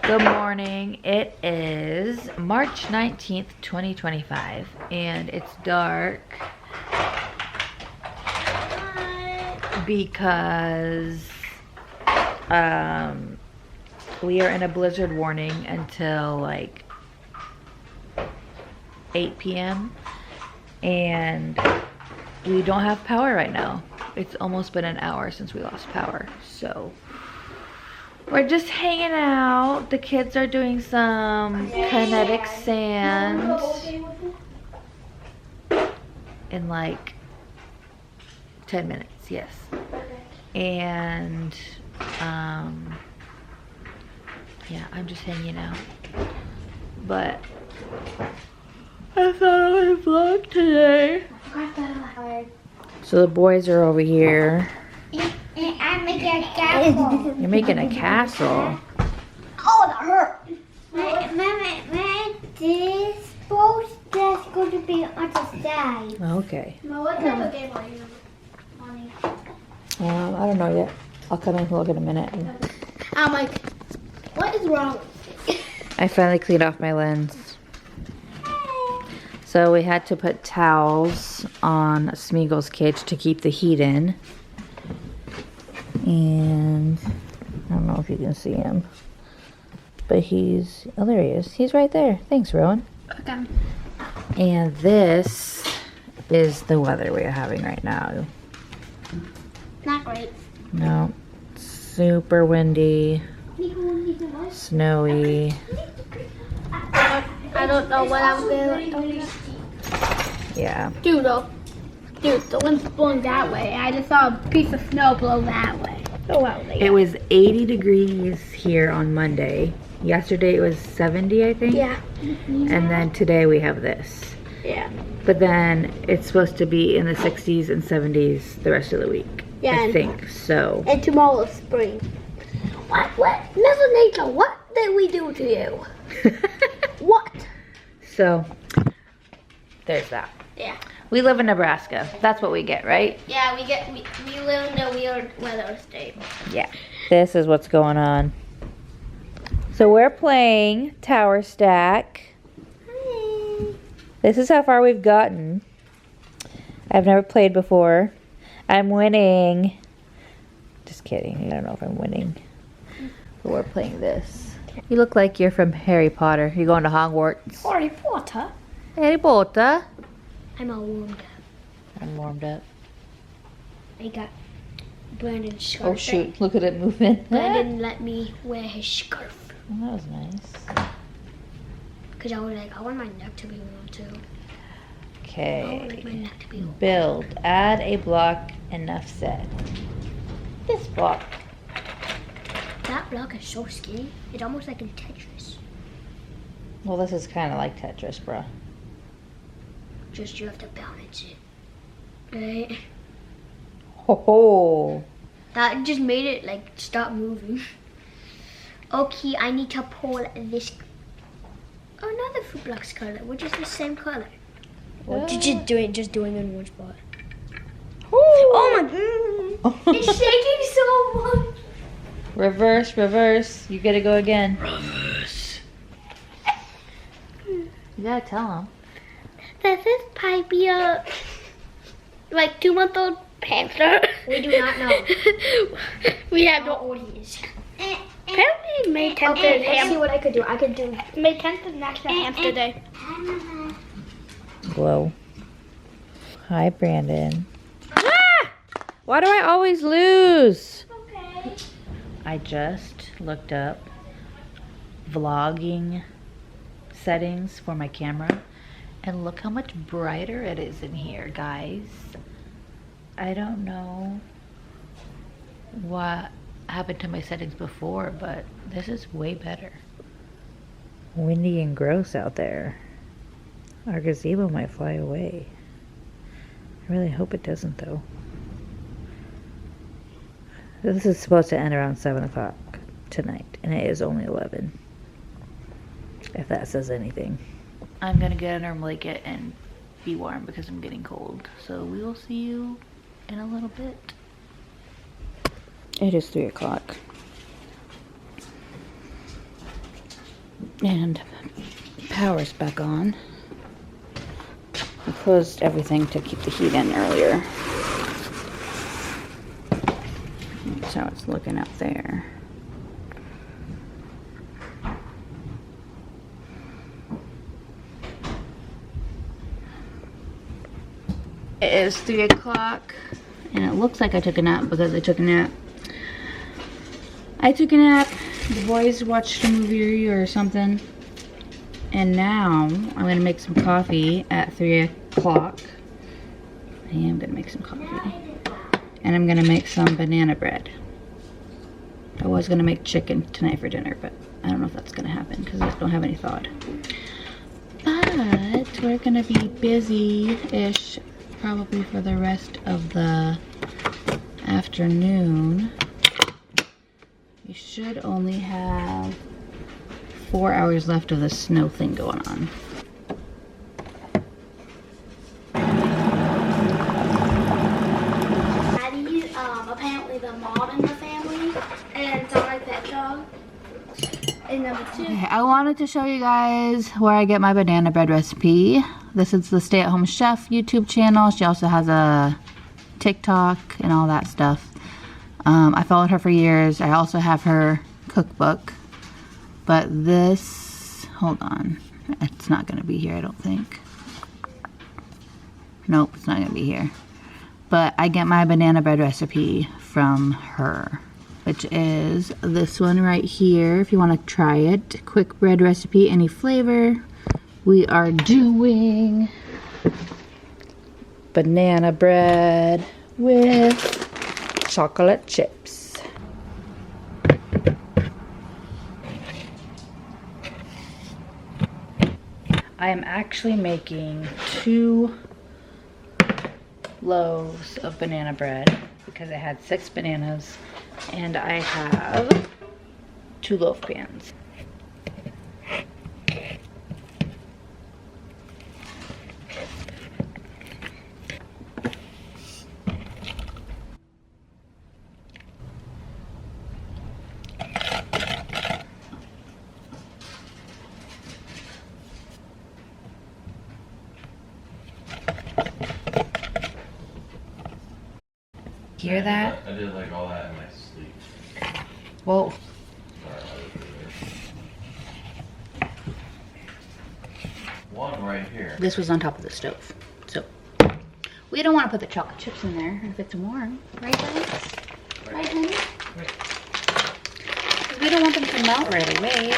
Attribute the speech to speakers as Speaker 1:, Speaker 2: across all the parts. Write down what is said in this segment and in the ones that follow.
Speaker 1: Good morning. It is March 19th, 2025, and it's dark because we are in a blizzard warning until like 8 p.m. and we don't have power right now. It's almost been an hour since we lost power, so we're just hanging out. The kids are doing some kinetic sand in like 10 minutes, yes. And yeah, I'm just hanging out. But I thought I would vlog today. So the boys are over here.
Speaker 2: I'm making a castle.
Speaker 1: You're making a castle.
Speaker 2: Oh, that hurt. Mama, this boat is going to be on the side.
Speaker 1: Okay.
Speaker 2: Mama, what type of game are you on?
Speaker 1: I don't know yet. I'll come in and look in a minute.
Speaker 2: I'm like, what is wrong with you?
Speaker 1: I finally cleaned off my lens. So we had to put towels on Smeagol's cage to keep the heat in. And I don't know if you can see him. But he's, oh there he is. He's right there. Thanks, Rowan.
Speaker 2: Okay.
Speaker 1: And this is the weather we are having right now.
Speaker 2: Not great.
Speaker 1: No, super windy, snowy.
Speaker 2: I don't know what I'm doing.
Speaker 1: Yeah.
Speaker 2: Dude, the wind's blowing that way. I just saw a piece of snow blow that way. Oh, wow.
Speaker 1: It was 80 degrees here on Monday. Yesterday it was 70, I think.
Speaker 2: Yeah.
Speaker 1: And then today we have this.
Speaker 2: Yeah.
Speaker 1: But then it's supposed to be in the 60s and 70s the rest of the week.
Speaker 2: Yeah.
Speaker 1: I think so.
Speaker 2: And tomorrow's spring. What? Mother Nature, what did we do to you? What?
Speaker 1: So, there's that.
Speaker 2: Yeah.
Speaker 1: We live in Nebraska. That's what we get, right?
Speaker 2: Yeah, we live in a weird weather state.
Speaker 1: Yeah. This is what's going on. So we're playing Tower Stack.
Speaker 2: Hi.
Speaker 1: This is how far we've gotten. I've never played before. I'm winning. Just kidding. I don't know if I'm winning. But we're playing this. You look like you're from Harry Potter. You're going to Hogwarts.
Speaker 2: Harry Potter?
Speaker 1: Harry Potter.
Speaker 2: I'm all warmed up.
Speaker 1: I'm warmed up.
Speaker 2: I got Brandon's scarf.
Speaker 1: Oh shoot, look at it moving.
Speaker 2: Brandon let me wear his scarf.
Speaker 1: Oh, that was nice.
Speaker 2: Because I was like, I want my neck to be warm too. I would
Speaker 1: Okay.
Speaker 2: like my neck to be warm.
Speaker 1: Build. Add a block. Enough said. This block.
Speaker 2: That block is so skinny. It's almost like in Tetris.
Speaker 1: Well, this is kind of like Tetris, bro.
Speaker 2: Just you have to balance it. Right?
Speaker 1: Ho ho.
Speaker 2: That just made it like stop moving. Okay, I need to pull this. Oh, another food block's color, which is the same color. Or just doing in one spot. Oh my god! It's shaking so much.
Speaker 1: Reverse, reverse. You gotta go again. Reverse. You gotta tell him.
Speaker 2: This is Pipey like 2-month-old hamster. We do not know. We have no old he is. Apparently May 10th is
Speaker 3: Let's see what I could do. I could do.
Speaker 2: May 10th is National Hamster Day.
Speaker 1: Whoa. Hi, Brandon. Ah! Why do I always lose?
Speaker 2: Okay.
Speaker 1: I just looked up vlogging settings for my camera, and look how much brighter it is in here, guys. I don't know what happened to my settings before, but this is way better. Windy and gross out there. Our gazebo might fly away. I really hope it doesn't, though. This is supposed to end around 7 o'clock tonight, and it is only 11. If that says anything. I'm gonna get under a blanket and be warm because I'm getting cold. So we will see you in a little bit. It is 3 o'clock. And power's back on. I closed everything to keep the heat in earlier. That's how it's looking out there. It is 3 o'clock and it looks like I took a nap because I took a nap. The boys watched a movie or something. And now I'm gonna make some coffee at 3 o'clock. I am gonna make some coffee. And I'm gonna make some banana bread. I was gonna make chicken tonight for dinner, but I don't know if that's gonna happen because I don't have any thawed. But we're gonna be busy-ish probably for the rest of the afternoon. We should only have 4 hours left of the snow thing going on.
Speaker 2: Maddie's apparently the mom in the family, and it's my pet dog. And number 2.
Speaker 1: Okay, I wanted to show you guys where I get my banana bread recipe. This is the Stay at Home Chef YouTube channel. She also has a TikTok and all that stuff. I followed her for years. I also have her cookbook. But this, hold on, it's not gonna be here, I don't think. Nope, it's not gonna be here. But I get my banana bread recipe from her, which is this one right here. If you wanna try it, quick bread recipe, any flavor. We are doing banana bread with chocolate chips. I am actually making 2 loaves of banana bread because I had 6 bananas and I have 2 loaf pans. Hear that?
Speaker 3: I did like all that in my sleep.
Speaker 1: Whoa.
Speaker 3: One right here.
Speaker 1: This was on top of the stove. So we don't want to put the chocolate chips in there if it's warm. Right, guys? Right, honey?
Speaker 3: Right.
Speaker 1: 'Cause we don't want them to melt right away.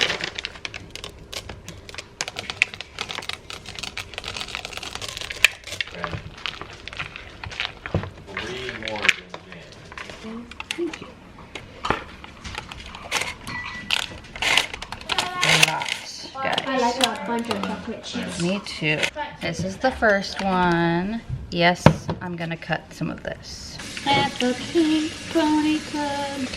Speaker 3: Okay. 3 more than Jan.
Speaker 1: Thank you. Lots,
Speaker 2: I
Speaker 1: guys.
Speaker 2: like a bunch of chocolate chips.
Speaker 1: Me too. This is the first one. Yes, I'm gonna cut some of this. At the Pink Pony Club,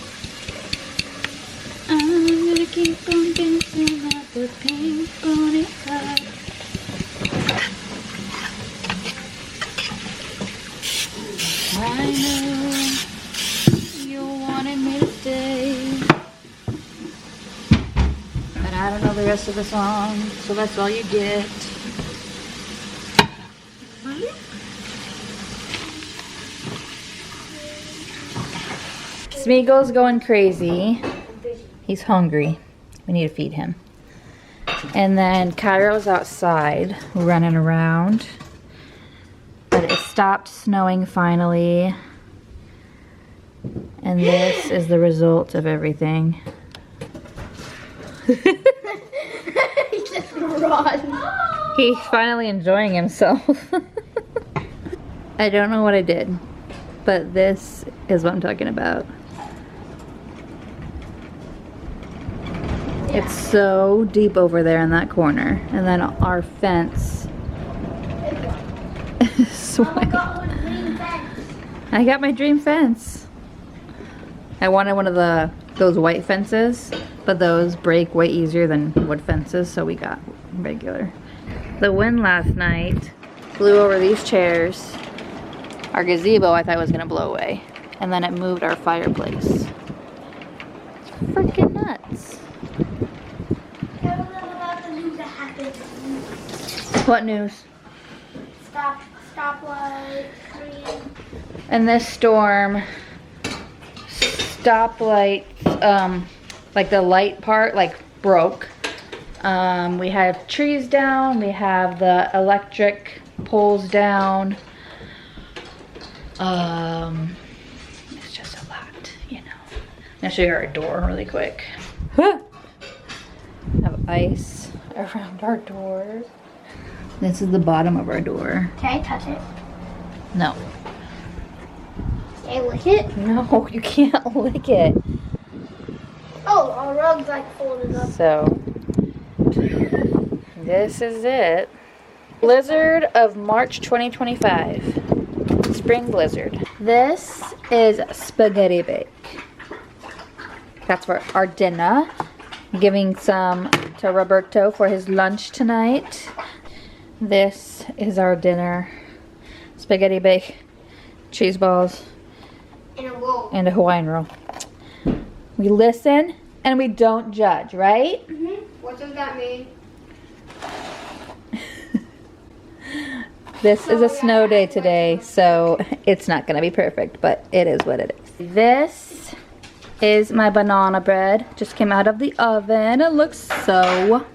Speaker 1: I'm gonna keep on dancing at the Pink Pony Club. I know you wanted me to stay, but I don't know the rest of the song, so that's all you get. Smeagol's going crazy. He's hungry. We need to feed him. And then Cairo's outside running around. But it stopped snowing finally. And this is the result of everything.
Speaker 2: He just run.
Speaker 1: He's finally enjoying himself. I don't know what I did, but this is what I'm talking about. It's so deep over there in that corner. And then our fence is
Speaker 2: Mama got one green fence.
Speaker 1: I got my dream fence. I wanted one of those white fences, but those break way easier than wood fences, so we got regular. The wind last night blew over these chairs. Our gazebo I thought was gonna blow away. And then it moved our fireplace. It's freaking nuts. What news?
Speaker 2: Stoplight, green.
Speaker 1: In this storm, stoplights, like the light part, like broke. We have trees down. We have the electric poles down. It's just a lot, you know. I'll show you our door really quick. Have ice around our door. This is the bottom of our door.
Speaker 2: Can I touch it?
Speaker 1: No.
Speaker 2: Can I lick it?
Speaker 1: No, you can't lick it.
Speaker 2: Oh, our rug's like folded up.
Speaker 1: So, this is it. Blizzard of March 2025. Spring blizzard. This is spaghetti bake. That's for our dinner. Giving some to Roberto for his lunch tonight. This is our dinner. Spaghetti bake, cheese balls,
Speaker 2: In a roll.
Speaker 1: and a Hawaiian roll. We listen and we don't judge, right?
Speaker 2: What does that mean?
Speaker 1: This is a snow day today, so it's not gonna be perfect, but it is what it is. This is my banana bread. Just came out of the oven. It looks so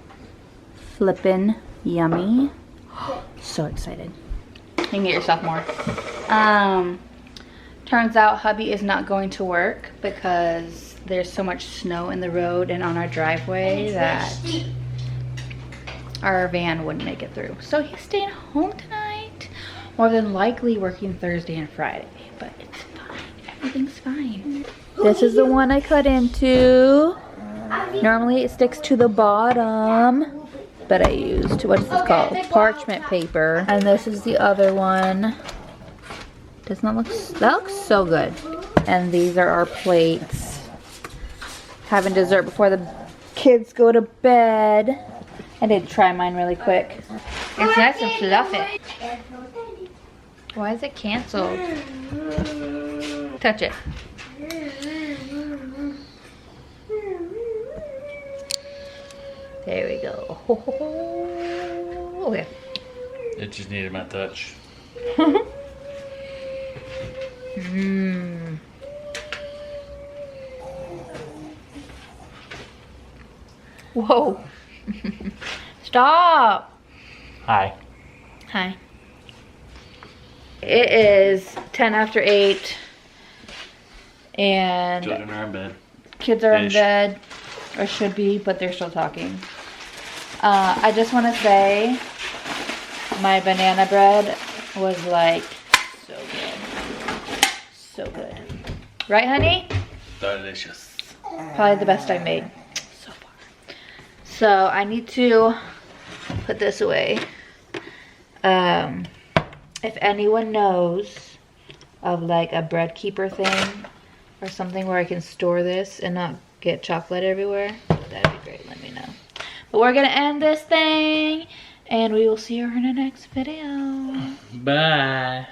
Speaker 1: flippin' yummy. So excited. You can get yourself more. Turns out hubby is not going to work because there's so much snow in the road and on our driveway that our van wouldn't make it through. So he's staying home tonight. More than likely working Thursday and Friday, but it's fine. Everything's fine. This is the one I cut into. Normally it sticks to the bottom, but I used, what is this called? Parchment paper. And this is the other one. Does not look, that looks so good. And these are our plates. Having dessert before the kids go to bed. I did try mine really quick. It's nice and fluffy. Why is it canceled? Touch it. There we go. Okay.
Speaker 3: It just needed my touch.
Speaker 1: Mmm. Whoa. Stop.
Speaker 3: Hi.
Speaker 1: Hi. It is 10 after 8 and
Speaker 3: Children are in bed.
Speaker 1: kids are in
Speaker 3: Ish.
Speaker 1: bed, or should be, but they're still talking. I just want to say my banana bread was like so good. So good. Right, honey?
Speaker 3: Delicious.
Speaker 1: Probably the best I made so far. So I need to put this away. If anyone knows of like a bread keeper thing or something where I can store this and not get chocolate everywhere, that'd be great. Let me know. But we're gonna end this thing and we will see you in the next video.
Speaker 3: Bye.